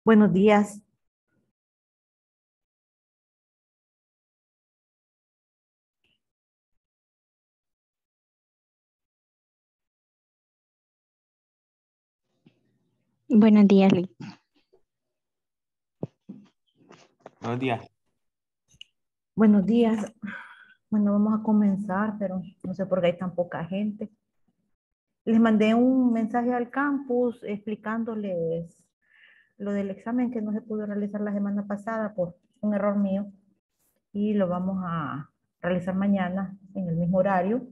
Buenos días. Buenos días, Lee. Buenos días. Buenos días. Bueno, vamos a comenzar, pero no sé por qué hay tan poca gente. Les mandé un mensaje al campus explicándoles lo del examen que no se pudo realizar la semana pasada por un error mío y lo vamos a realizar mañana en el mismo horario.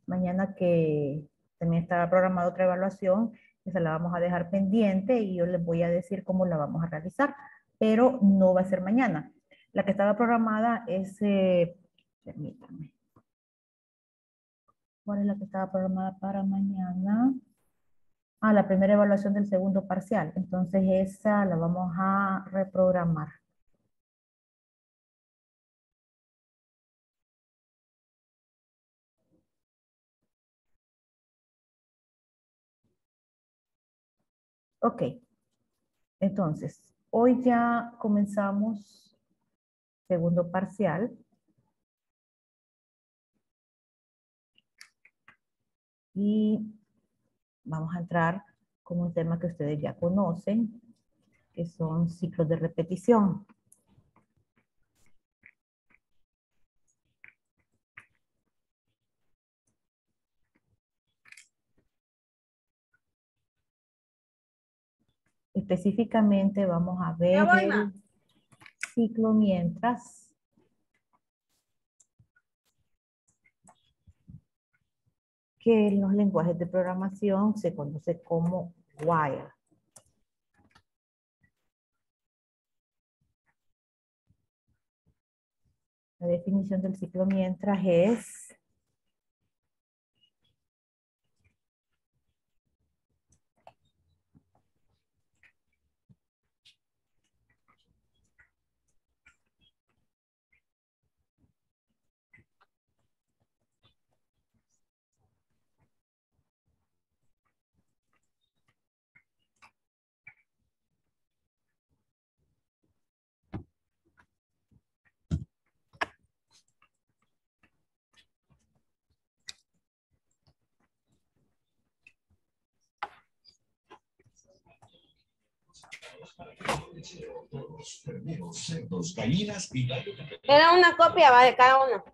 Mañana que también está programada otra evaluación, esa la vamos a dejar pendiente y yo les voy a decir cómo la vamos a realizar, pero no va a ser mañana. La que estaba programada es, permítanme, ¿cuál es la que estaba programada para mañana? Ah, la primera evaluación del segundo parcial. Entonces esa la vamos a reprogramar. Ok, entonces hoy ya comenzamos segundo parcial y vamos a entrar con un tema que ustedes ya conocen, que son ciclos de repetición. Específicamente vamos a ver el ciclo mientras, que en los lenguajes de programación se conoce como while. La definición del ciclo mientras es Era una copia, va, de cada uno.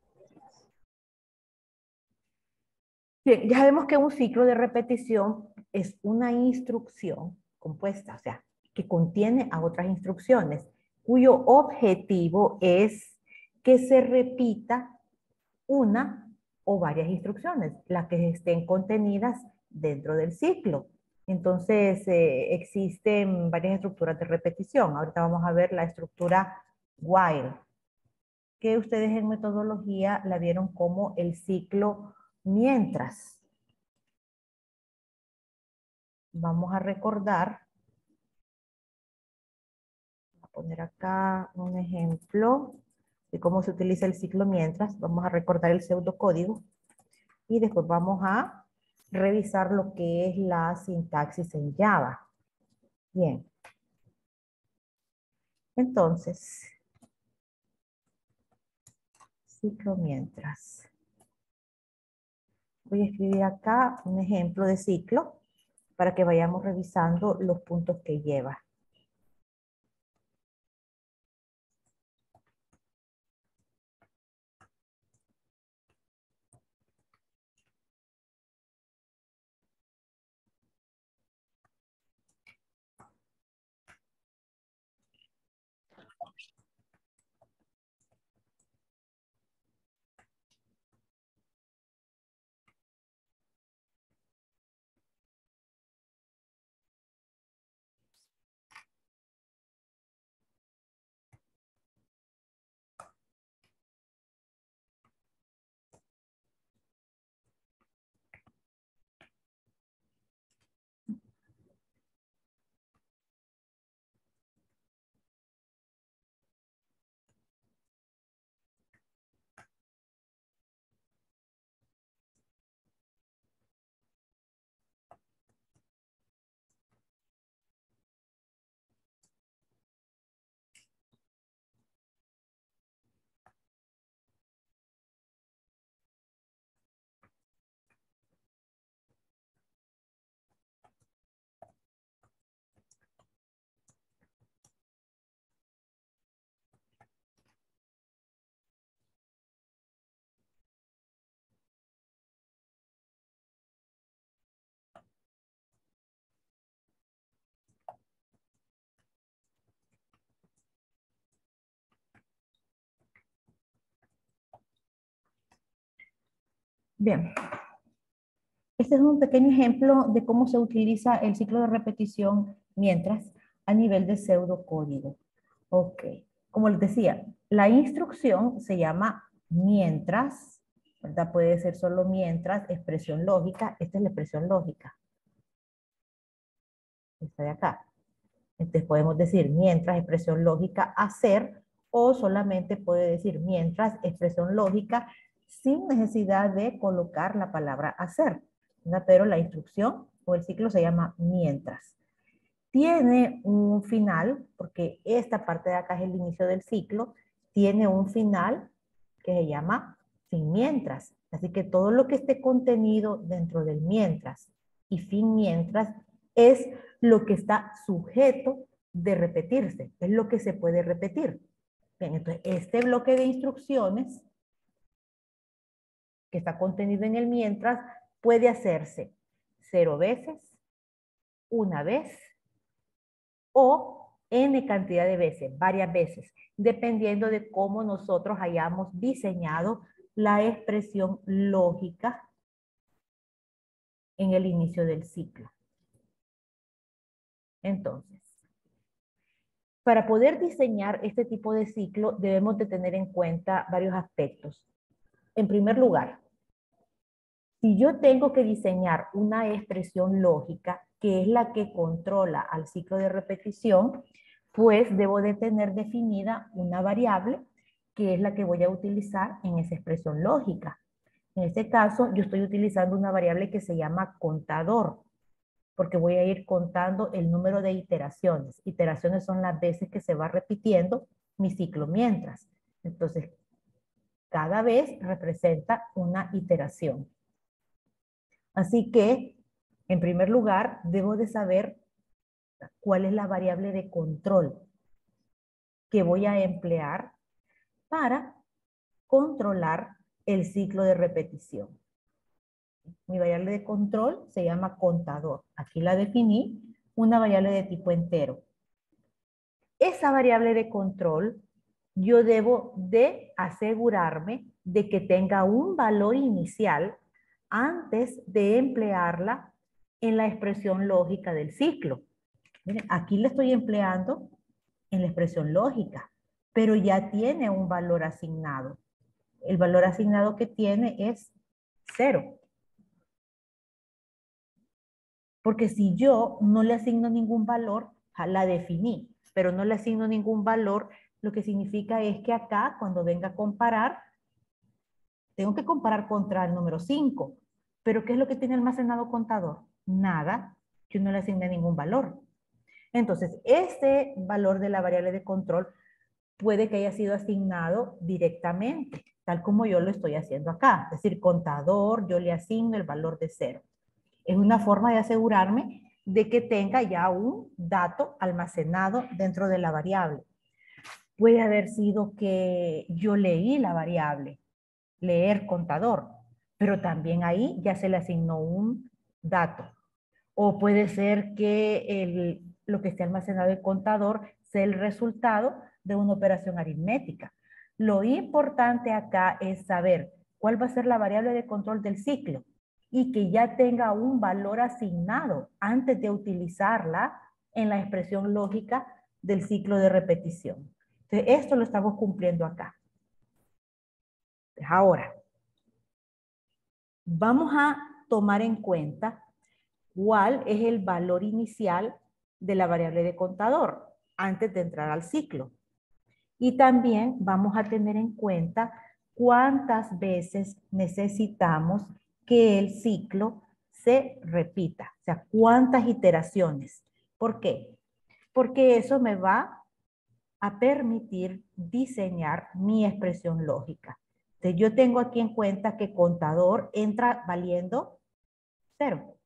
bien, ya sabemos que un ciclo de repetición es una instrucción compuesta, o sea, que contiene a otras instrucciones, cuyo objetivo es que se repita una o varias instrucciones, las que estén contenidas dentro del ciclo. Entonces, existen varias estructuras de repetición. Ahorita vamos a ver la estructura while, que ustedes en metodología la vieron como el ciclo mientras. Vamos a recordar, voy a poner acá un ejemplo de cómo se utiliza el ciclo mientras. Vamos a recordar el pseudocódigo y después vamos a revisar lo que es la sintaxis en Java. Bien. Entonces, ciclo mientras. Voy a escribir acá un ejemplo de ciclo para que vayamos revisando los puntos que lleva. Bien. Este es un pequeño ejemplo de cómo se utiliza el ciclo de repetición mientras a nivel de pseudocódigo. Ok. Como les decía, la instrucción se llama mientras, ¿verdad? Puede ser solo mientras, expresión lógica. Esta es la expresión lógica. Esta de acá. Entonces podemos decir mientras, expresión lógica, hacer, o solamente puede decir mientras, expresión lógica, sin necesidad de colocar la palabra hacer, ¿verdad? Pero la instrucción o el ciclo se llama mientras. Tiene un final, porque esta parte de acá es el inicio del ciclo, tiene un final que se llama fin mientras. Así que todo lo que esté contenido dentro del mientras y fin mientras es lo que está sujeto de repetirse, es lo que se puede repetir. Bien, entonces este bloque de instrucciones que está contenido en el mientras puede hacerse 0 veces, una vez o n cantidad de veces, varias veces, dependiendo de cómo nosotros hayamos diseñado la expresión lógica en el inicio del ciclo. Entonces, para poder diseñar este tipo de ciclo debemos de tener en cuenta varios aspectos. En primer lugar, si yo tengo que diseñar una expresión lógica, que es la que controla al ciclo de repetición, pues debo de tener definida una variable que es la que voy a utilizar en esa expresión lógica. En este caso, yo estoy utilizando una variable que se llama contador, porque voy a ir contando el número de iteraciones. Iteraciones son las veces que se va repitiendo mi ciclo mientras. Entonces, cada vez representa una iteración. Así que, en primer lugar, debo de saber cuál es la variable de control que voy a emplear para controlar el ciclo de repetición. Mi variable de control se llama contador. Aquí la definí, una variable de tipo entero. Esa variable de control, yo debo de asegurarme de que tenga un valor inicial antes de emplearla en la expresión lógica del ciclo. Miren, aquí la estoy empleando en la expresión lógica, pero ya tiene un valor asignado. El valor asignado que tiene es 0. Porque si yo no le asigno ningún valor, la definí, pero no le asigno ningún valor, lo que significa es que acá, cuando venga a comparar, tengo que comparar contra el número 5. Pero ¿qué es lo que tiene almacenado contador? Nada, yo no le asigné ningún valor. Entonces, este valor de la variable de control puede que haya sido asignado directamente, tal como yo lo estoy haciendo acá. Es decir, contador, yo le asigno el valor de 0. Es una forma de asegurarme de que tenga ya un dato almacenado dentro de la variable. Puede haber sido que yo leí la variable, leer contador, pero también ahí ya se le asignó un dato. O puede ser que lo que esté almacenado en contador sea el resultado de una operación aritmética. Lo importante acá es saber cuál va a ser la variable de control del ciclo y que ya tenga un valor asignado antes de utilizarla en la expresión lógica del ciclo de repetición. Entonces, esto lo estamos cumpliendo acá. Ahora, vamos a tomar en cuenta cuál es el valor inicial de la variable de contador antes de entrar al ciclo. Y también vamos a tener en cuenta cuántas veces necesitamos que el ciclo se repita. O sea, cuántas iteraciones. ¿Por qué? Porque eso me va a permitir diseñar mi expresión lógica. Entonces, yo tengo aquí en cuenta que contador entra valiendo 0.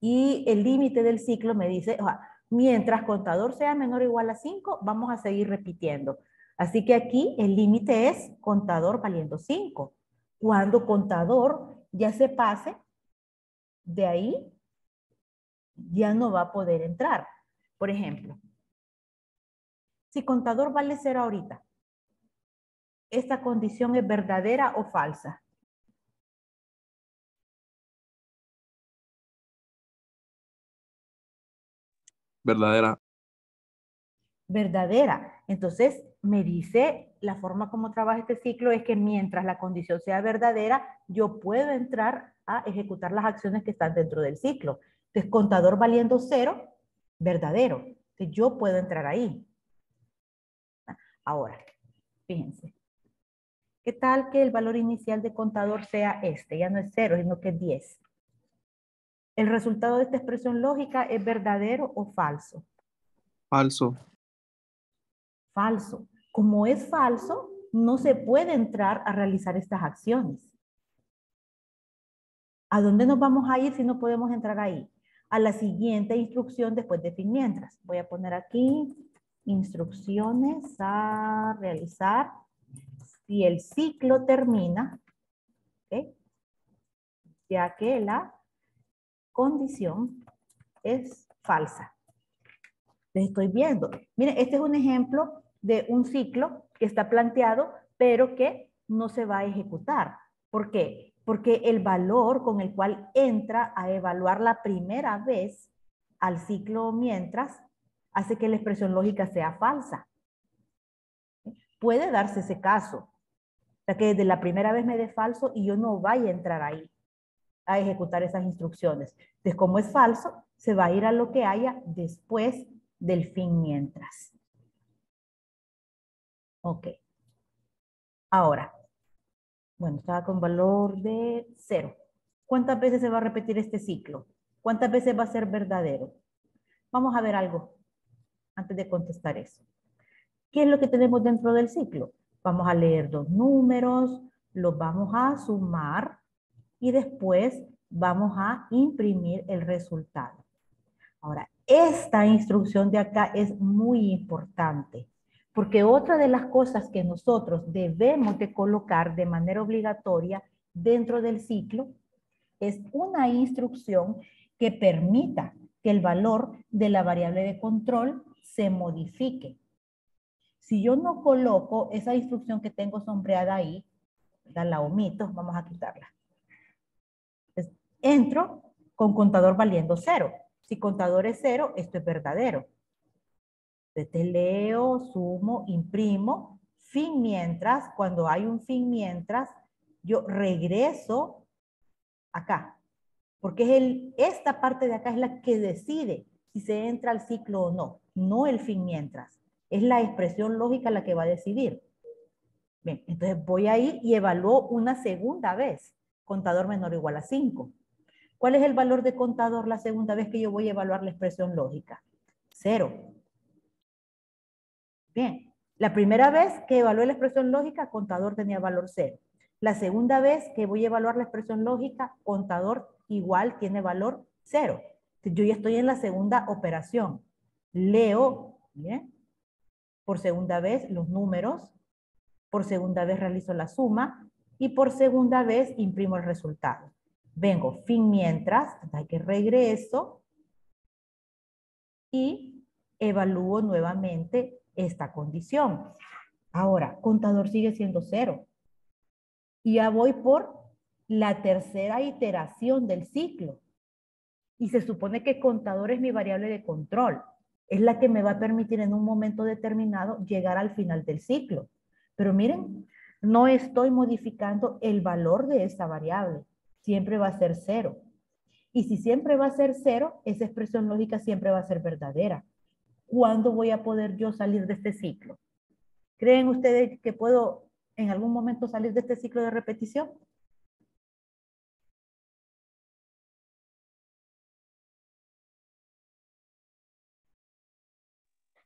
Y el límite del ciclo me dice, o sea, mientras contador sea menor o igual a 5, vamos a seguir repitiendo. Así que aquí el límite es contador valiendo 5. Cuando contador ya se pase, de ahí ya no va a poder entrar. Por ejemplo, si contador vale 0 ahorita, ¿esta condición es verdadera o falsa? Verdadera. Verdadera. Entonces, me dice, la forma como trabaja este ciclo es que mientras la condición sea verdadera, yo puedo entrar a ejecutar las acciones que están dentro del ciclo. Entonces, contador valiendo 0, verdadero. Entonces, yo puedo entrar ahí. Ahora, fíjense. ¿Qué tal que el valor inicial de contador sea este? Ya no es 0, sino que es 10. ¿El resultado de esta expresión lógica es verdadero o falso? Falso. Falso. Como es falso, no se puede entrar a realizar estas acciones. ¿A dónde nos vamos a ir si no podemos entrar ahí? A la siguiente instrucción después de fin mientras. Voy a poner aquí instrucciones a realizar si el ciclo termina, ¿okay? Ya que la condición es falsa. Les estoy viendo. Miren, este es un ejemplo de un ciclo que está planteado, pero que no se va a ejecutar. ¿Por qué? Porque el valor con el cual entra a evaluar la primera vez al ciclo mientras hace que la expresión lógica sea falsa. Puede darse ese caso. O sea, que desde la primera vez me dé falso y yo no vaya a entrar ahí a ejecutar esas instrucciones. Entonces, como es falso, se va a ir a lo que haya después del fin mientras. Ok. Ahora, bueno, estaba con valor de 0. ¿Cuántas veces se va a repetir este ciclo? ¿Cuántas veces va a ser verdadero? Vamos a ver algo antes de contestar eso. ¿Qué es lo que tenemos dentro del ciclo? Vamos a leer dos números, los vamos a sumar y después vamos a imprimir el resultado. Ahora, esta instrucción de acá es muy importante, porque otra de las cosas que nosotros debemos de colocar de manera obligatoria dentro del ciclo es una instrucción que permita que el valor de la variable de control se modifique. Si yo no coloco esa instrucción que tengo sombreada ahí, la omito, vamos a quitarla. Entonces, entro con contador valiendo 0. Si contador es 0, esto es verdadero. Entonces leo, sumo, imprimo, fin mientras, cuando hay un fin mientras, yo regreso acá. Porque esta parte de acá es la que decide si se entra al ciclo o no, no el fin mientras. Es la expresión lógica la que va a decidir. Bien, entonces voy ahí y evalúo una segunda vez. Contador menor o igual a 5. ¿Cuál es el valor de contador la segunda vez que yo voy a evaluar la expresión lógica? 0. Bien, la primera vez que evalué la expresión lógica, contador tenía valor 0. La segunda vez que voy a evaluar la expresión lógica, contador igual tiene valor 0. Yo ya estoy en la segunda operación. Leo, bien, por segunda vez los números, por segunda vez realizo la suma y por segunda vez imprimo el resultado. Vengo fin mientras, hay que regreso y evalúo nuevamente esta condición. Ahora, contador sigue siendo 0. Y ya voy por la tercera iteración del ciclo. Y se supone que contador es mi variable de control. Es la que me va a permitir en un momento determinado llegar al final del ciclo. Pero miren, no estoy modificando el valor de esta variable. Siempre va a ser 0. Y si siempre va a ser 0, esa expresión lógica siempre va a ser verdadera. ¿Cuándo voy a poder yo salir de este ciclo? ¿Creen ustedes que puedo en algún momento salir de este ciclo de repetición?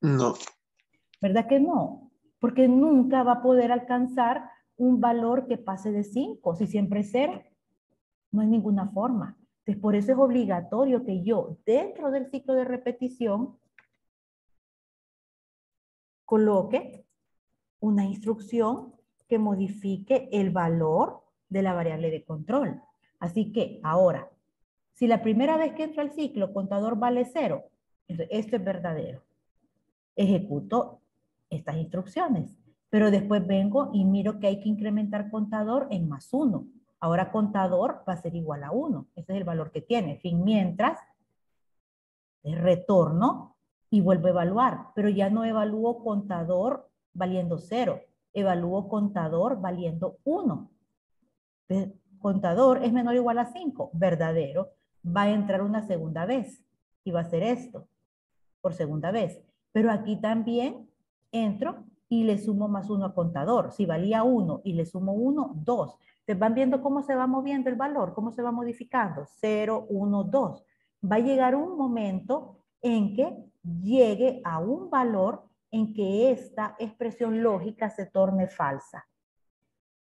No. ¿Verdad que no? Porque nunca va a poder alcanzar un valor que pase de 5. Si siempre es 0, no hay ninguna forma. Entonces, por eso es obligatorio que yo, dentro del ciclo de repetición, coloque una instrucción que modifique el valor de la variable de control. Así que ahora, si la primera vez que entro al ciclo contador vale 0, entonces esto es verdadero. Ejecuto estas instrucciones. Pero después vengo y miro que hay que incrementar contador en más 1. Ahora contador va a ser igual a 1. Ese es el valor que tiene. Fin, mientras retorno y vuelvo a evaluar. Pero ya no evalúo contador valiendo 0. Evalúo contador valiendo 1. Contador es menor o igual a 5. Verdadero. Va a entrar una segunda vez. Y va a ser esto. Por segunda vez. Pero aquí también entro y le sumo más 1 a contador. Si valía 1 y le sumo 1, 2. ¿Ustedes van viendo cómo se va moviendo el valor? ¿Cómo se va modificando? 0, 1, 2. Va a llegar un momento en que llegue a un valor en que esta expresión lógica se torne falsa.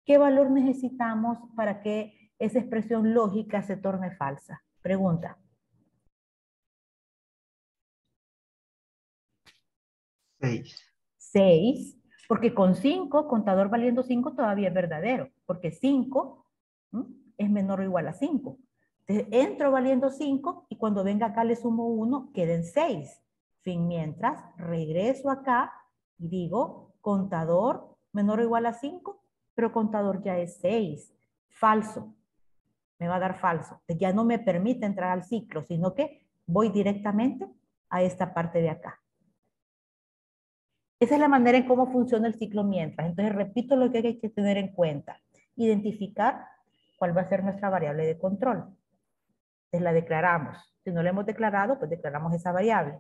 ¿Qué valor necesitamos para que esa expresión lógica se torne falsa? Pregunta. 6. 6, porque con 5, contador valiendo 5 todavía es verdadero, porque 5 es menor o igual a 5. Entonces entro valiendo 5 y cuando venga acá le sumo 1, queden 6. Fin, mientras regreso acá y digo contador menor o igual a 5, pero contador ya es 6. Falso. Me va a dar falso. Ya no me permite entrar al ciclo, sino que voy directamente a esta parte de acá. Esa es la manera en cómo funciona el ciclo mientras. Entonces, repito lo que hay que tener en cuenta. Identificar cuál va a ser nuestra variable de control. Entonces, la declaramos. Si no la hemos declarado, pues declaramos esa variable.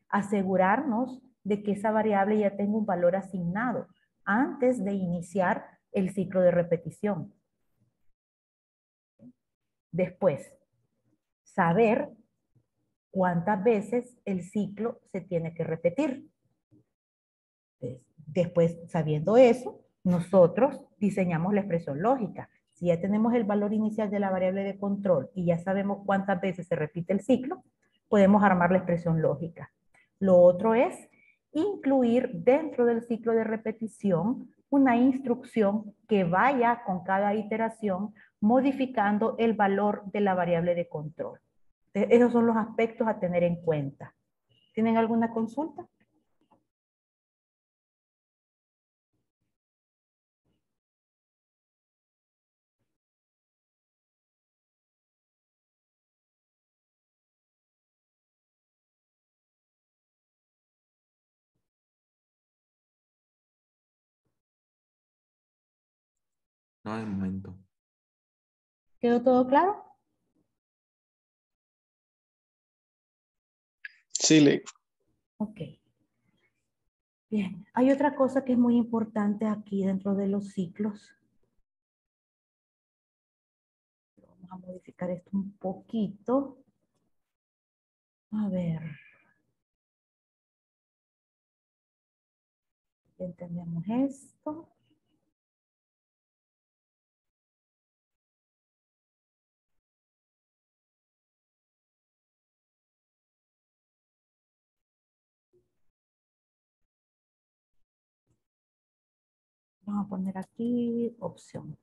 Asegurarnos de que esa variable ya tenga un valor asignado antes de iniciar el ciclo de repetición. Después, saber cuántas veces el ciclo se tiene que repetir. Después, sabiendo eso, nosotros diseñamos la expresión lógica. Si ya tenemos el valor inicial de la variable de control y ya sabemos cuántas veces se repite el ciclo, podemos armar la expresión lógica. Lo otro es incluir dentro del ciclo de repetición una instrucción que vaya con cada iteración modificando el valor de la variable de control. Esos son los aspectos a tener en cuenta. ¿Tienen alguna consulta? No, de momento. ¿Quedó todo claro? Sí, Ley. Ok. Bien, hay otra cosa que es muy importante aquí dentro de los ciclos. Vamos a modificar esto un poquito. A ver. Entendemos esto. Vamos a poner aquí opción.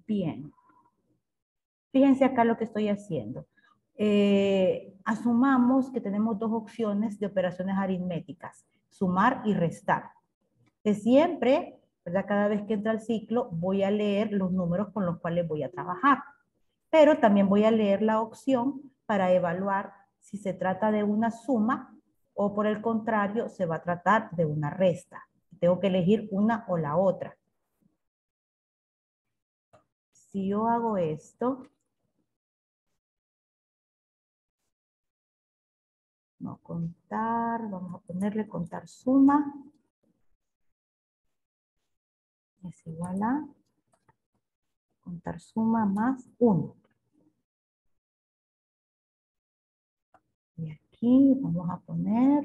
Bien. Fíjense acá lo que estoy haciendo. Asumamos que tenemos dos opciones de operaciones aritméticas, sumar y restar. Que siempre, ¿verdad? Cada vez que entra el ciclo, voy a leer los números con los cuales voy a trabajar. Pero también voy a leer la opción para evaluar si se trata de una suma o por el contrario se va a tratar de una resta. Tengo que elegir una o la otra. Si yo hago esto, no contar, vamos a ponerle contar suma, es igual a Contar suma más 1. Y aquí vamos a poner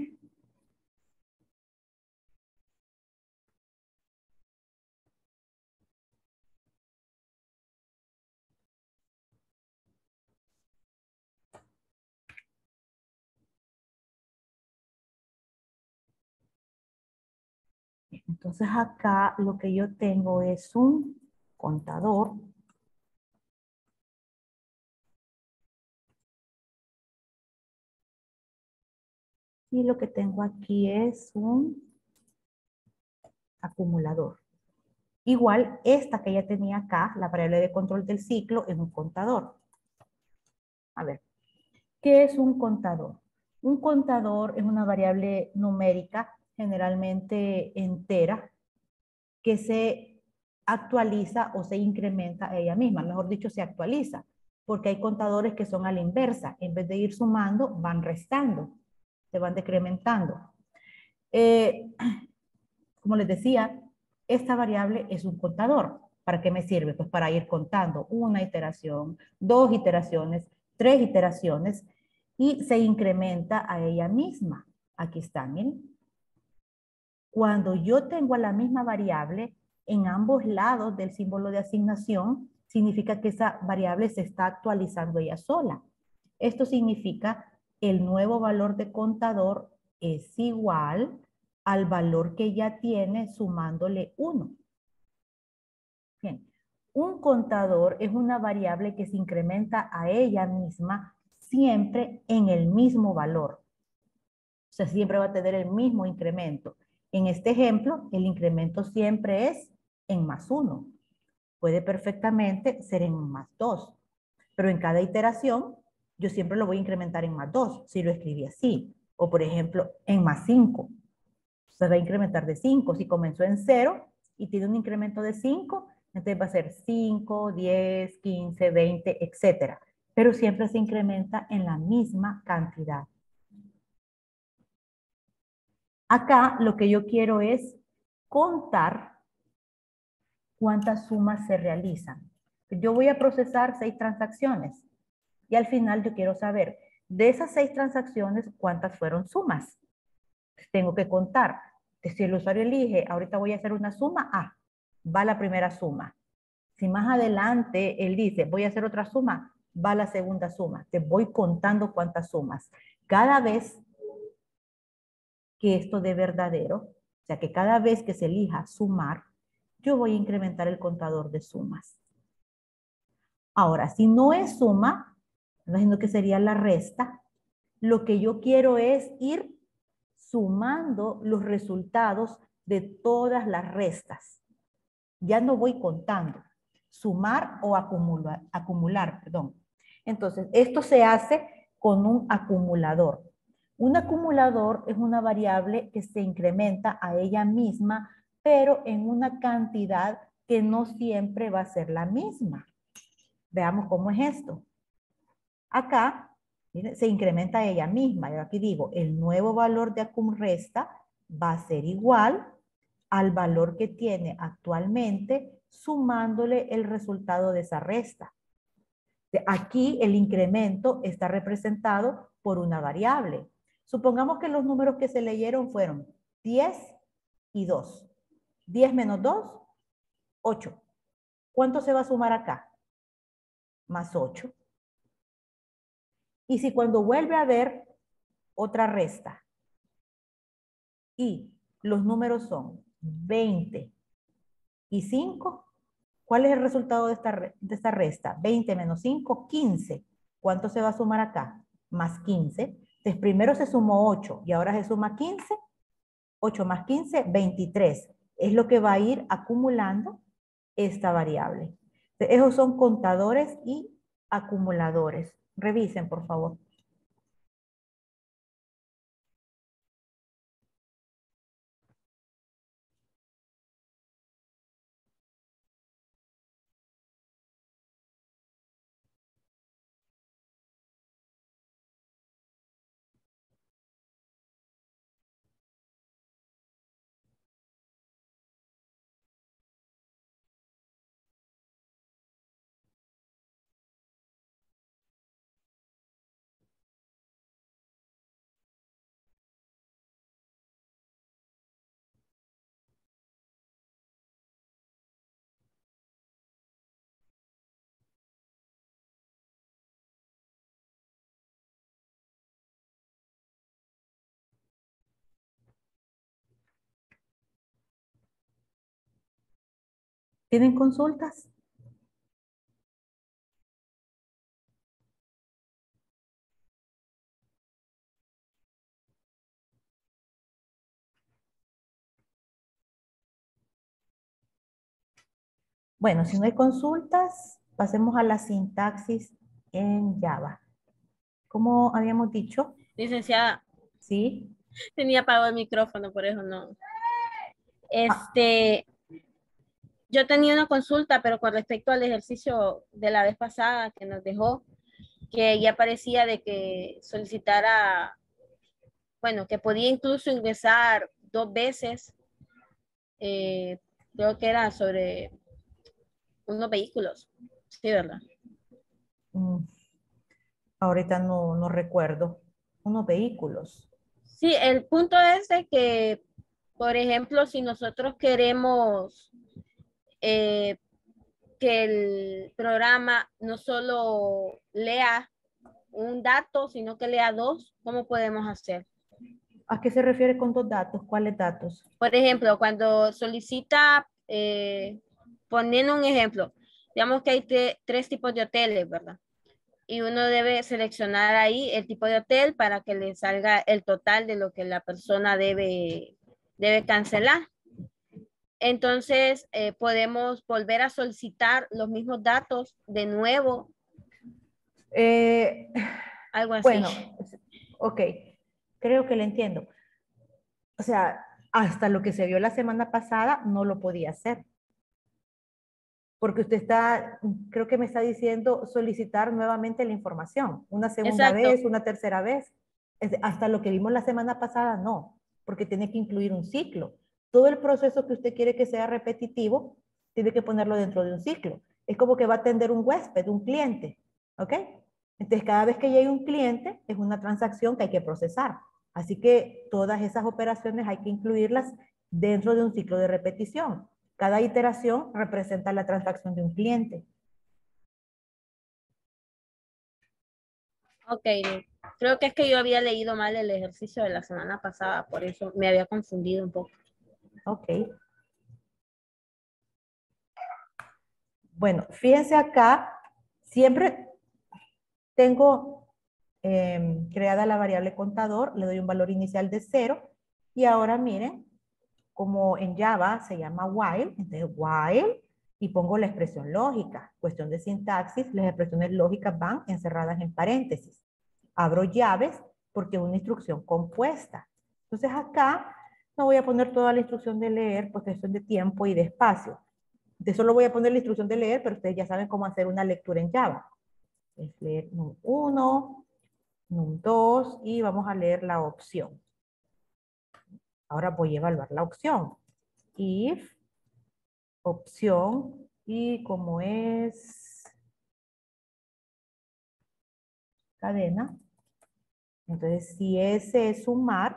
entonces acá lo que yo tengo es un contador. Y lo que tengo aquí es un acumulador. Igual, esta que ya tenía acá, la variable de control del ciclo, es un contador. A ver, ¿qué es un contador? Un contador es una variable numérica, generalmente entera, que se actualiza o se incrementa a ella misma. Mejor dicho, se actualiza, porque hay contadores que son a la inversa. En vez de ir sumando, van restando, se van decrementando. Como les decía, esta variable es un contador. ¿Para qué me sirve? Pues para ir contando una iteración, 2 iteraciones, 3 iteraciones y se incrementa a ella misma. Aquí están, miren. Cuando yo tengo a la misma variable en ambos lados del símbolo de asignación, significa que esa variable se está actualizando ella sola. Esto significa el nuevo valor de contador es igual al valor que ya tiene sumándole 1. Bien, un contador es una variable que se incrementa a ella misma siempre en el mismo valor. O sea, siempre va a tener el mismo incremento. En este ejemplo, el incremento siempre es en más 1. Puede perfectamente ser en más 2. Pero en cada iteración, yo siempre lo voy a incrementar en más 2, si lo escribí así. O por ejemplo, en más 5. Se va a incrementar de 5. Si comenzó en 0 y tiene un incremento de 5, entonces va a ser 5, 10, 15, 20, etc. Pero siempre se incrementa en la misma cantidad. Acá lo que yo quiero es contar cuántas sumas se realizan. Yo voy a procesar 6 transacciones y al final yo quiero saber de esas 6 transacciones cuántas fueron sumas. Tengo que contar. Si el usuario elige, ahorita voy a hacer una suma, va la primera suma. Si más adelante él dice, voy a hacer otra suma, va la segunda suma. Te voy contando cuántas sumas. Cada vez que esto dé verdadero, o sea que cada vez que se elija sumar, yo voy a incrementar el contador de sumas. Ahora, si no es suma, imagino que sería la resta, lo que yo quiero es ir sumando los resultados de todas las restas. Ya no voy contando. Sumar o acumular, perdón. Entonces, esto se hace con un acumulador. Un acumulador es una variable que se incrementa a ella misma, pero en una cantidad que no siempre va a ser la misma. Veamos cómo es esto. Acá miren, se incrementa a ella misma. Yo aquí digo, el nuevo valor de acumresta va a ser igual al valor que tiene actualmente sumándole el resultado de esa resta. Aquí el incremento está representado por una variable. Supongamos que los números que se leyeron fueron 10 y 2. 10 menos 2, 8. ¿Cuánto se va a sumar acá? Más 8. Y si cuando vuelve a haber otra resta y los números son 20 y 5, ¿cuál es el resultado de esta resta? 20 menos 5, 15. ¿Cuánto se va a sumar acá? Más 15. Entonces primero se sumó 8 y ahora se suma 15. 8 más 15, 23. Es lo que va a ir acumulando esta variable. Entonces, esos son contadores y acumuladores. Revisen, por favor. ¿Tienen consultas? Bueno, si no hay consultas, pasemos a la sintaxis en Java. ¿Cómo habíamos dicho? Licenciada, Sí. tenía apagado el micrófono, por eso no. Ah, Yo tenía una consulta, pero con respecto al ejercicio de la vez pasada que nos dejó, que ya parecía de que solicitara, bueno, que podía incluso ingresar 2 veces, eh, creo que era sobre unos vehículos, sí, ¿verdad? mm, ahorita no recuerdo. Unos vehículos. Sí, el punto es de que, por ejemplo, si nosotros queremos eh, que el programa no solo lea un dato, sino que lea dos, ¿cómo podemos hacer? ¿A qué se refiere con dos datos? ¿Cuáles datos? Por ejemplo, cuando solicita, poniendo un ejemplo, digamos que hay tres tipos de hoteles, ¿verdad? Y uno debe seleccionar ahí el tipo de hotel para que le salga el total de lo que la persona debe cancelar. Entonces, podemos volver a solicitar los mismos datos de nuevo, Eh, algo así. bueno, ok, creo que le entiendo. O sea, hasta lo que se vio la semana pasada no lo podía hacer. Porque usted está, creo que me está diciendo solicitar nuevamente la información, una segunda Exacto. vez, una tercera vez. Hasta lo que vimos la semana pasada, no, porque tiene que incluir un ciclo. Todo el proceso que usted quiere que sea repetitivo, tiene que ponerlo dentro de un ciclo. Es como que va a atender un huésped, un cliente, ¿ok? Entonces, cada vez que llegue un cliente, es una transacción que hay que procesar. Así que todas esas operaciones hay que incluirlas dentro de un ciclo de repetición. Cada iteración representa la transacción de un cliente. Ok, creo que es que yo había leído mal el ejercicio de la semana pasada, por eso me había confundido un poco. Ok. Bueno, fíjense acá, siempre tengo creada la variable contador, le doy un valor inicial de 0 y ahora miren, como en Java se llama while, entonces while y pongo la expresión lógica. Cuestión de sintaxis, las expresiones lógicas van encerradas en paréntesis. Abro llaves porque es una instrucción compuesta. Entonces acá no voy a poner toda la instrucción de leer porque eso es de tiempo y de espacio. De solo voy a poner la instrucción de leer, pero ustedes ya saben cómo hacer una lectura en Java. Es leer num1, num2 y vamos a leer la opción. Ahora voy a evaluar la opción. If, opción, y como es cadena, entonces si ese es sumar,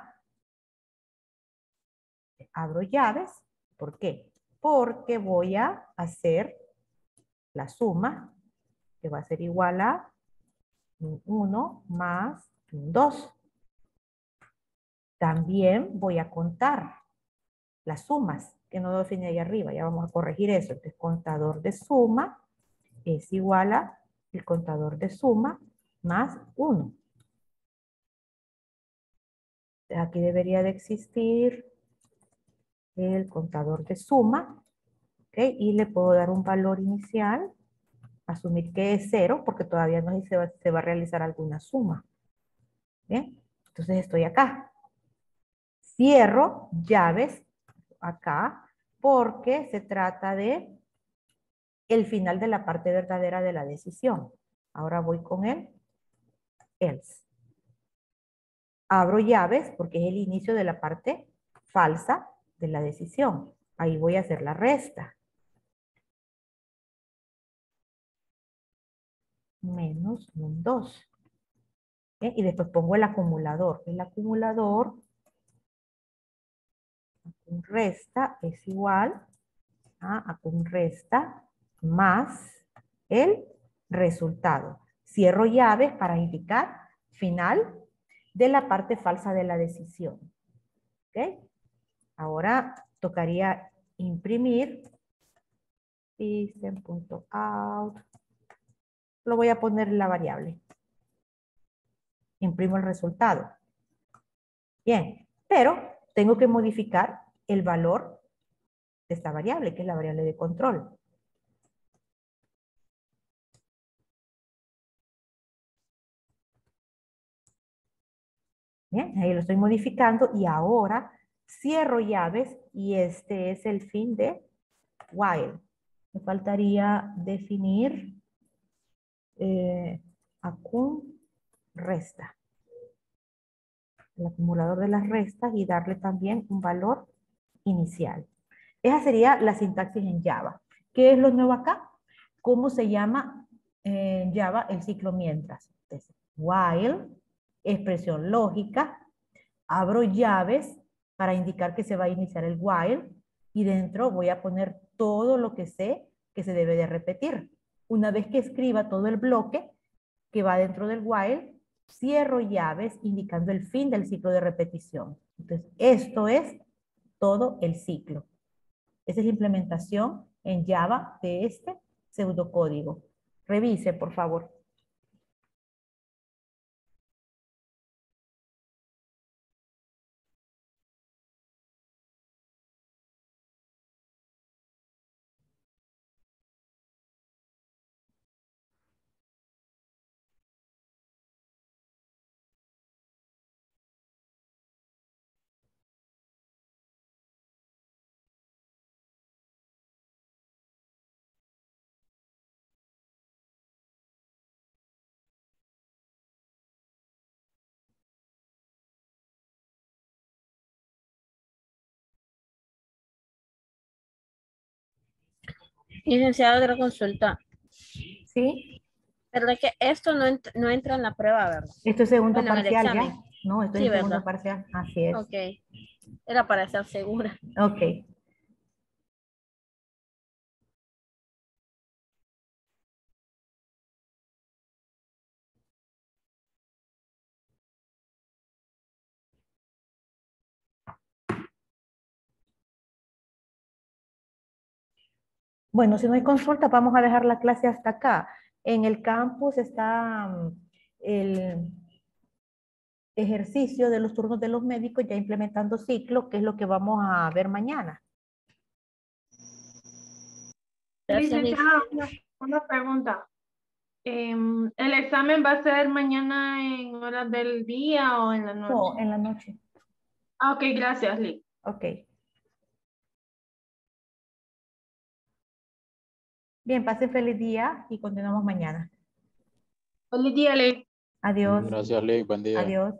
abro llaves. ¿Por qué? Porque voy a hacer la suma, que va a ser igual a 1 más 2. También voy a contar las sumas que no define ahí arriba. Ya vamos a corregir eso. Entonces, contador de suma es igual a el contador de suma más 1. Aquí debería de existir el contador de suma, ¿ok? Y le puedo dar un valor inicial, asumir que es 0, porque todavía no sé si se va a realizar alguna suma. ¿Bien? Entonces estoy acá. Cierro llaves acá, porque se trata de el final de la parte verdadera de la decisión. Ahora voy con el else. Abro llaves porque es el inicio de la parte falsa de la decisión. Ahí voy a hacer la resta. Menos un 2. ¿Bien? Y después pongo el acumulador. El acumulador resta es igual a resta más el resultado. Cierro llaves para indicar final de la parte falsa de la decisión. ¿Ok? Ahora tocaría imprimir system.out. Lo voy a poner en la variable. Imprimo el resultado. Bien, pero tengo que modificar el valor de esta variable, que es la variable de control. Bien, ahí lo estoy modificando y ahora cierro llaves y este es el fin de while. Me faltaría definir acum resta. El acumulador de las restas y darle también un valor inicial. Esa sería la sintaxis en Java. ¿Qué es lo nuevo acá? ¿Cómo se llama en Java el ciclo mientras? Entonces, while, expresión lógica, abro llaves para indicar que se va a iniciar el while y dentro voy a poner todo lo que sé que se debe de repetir. Una vez que escriba todo el bloque que va dentro del while, cierro llaves indicando el fin del ciclo de repetición. Entonces, esto es todo el ciclo. Esa es la implementación en Java de este pseudocódigo. Revise, por favor. Licenciado, otra consulta. ¿Sí? ¿Verdad que esto no entra en la prueba, verdad? Esto es segundo Bueno, en el parcial ya. examen. No, esto es Sí, el segundo ¿verdad? parcial. Así es. Ok. Era para estar segura. Ok. Bueno, si no hay consulta, vamos a dejar la clase hasta acá. En el campus está el ejercicio de los turnos de los médicos ya implementando ciclo, que es lo que vamos a ver mañana. Gracias, Liz. Licenciada, una pregunta. ¿El examen va a ser mañana en horas del día o en la noche? No, en la noche. Ah, ok, gracias, Liz. Ok. Bien, pasen feliz día y continuamos mañana. Feliz día, Liz. Adiós. Gracias, Lick. Buen día. Adiós.